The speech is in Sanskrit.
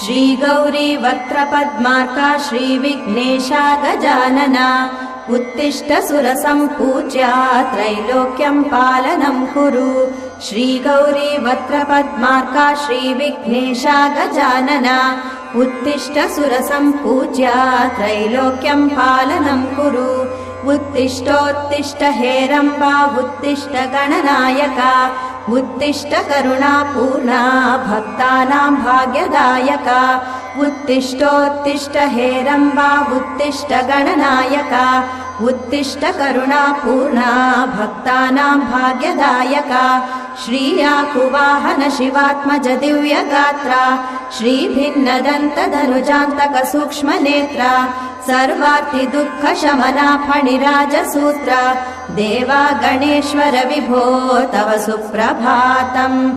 श्रीगौरी वक्त्रपद्मार्का श्रीविघ्नेशा गजानना उत्तिष्ठ सुरसम्पूज्या त्रैलोक्यं पालनं कुरु श्रीगौरी वक्त्रपद्मार्का श्रीविघ्नेशा गजानना उत्तिष्ठ सुरसम्पूज्या त्रैलोक्यं पालनं कुरु उत्तिष्ठोत्तिष्ठ हेरम्बा उत्तिष्ठ गणनायका उत्तिष्ठ करुणापूर्णा भक्तानां भाग्यदायका उत्तिष्ठोत्तिष्ठ हेरम्बा उत्तिष्ठ गणनायका उत्तिष्ठ करुणापूर्णा भक्तानां भाग्यदायका श्रीयाकुवाहन शिवात्मज दिव्यगात्रा श्रीभिन्नदन्तधनुजान्तक सूक्ष्मनेत्रा सर्वार्ति दुःखशमना फणिराजसूत्रा देवा गणेश्वर विभो तव सुप्रभातम्।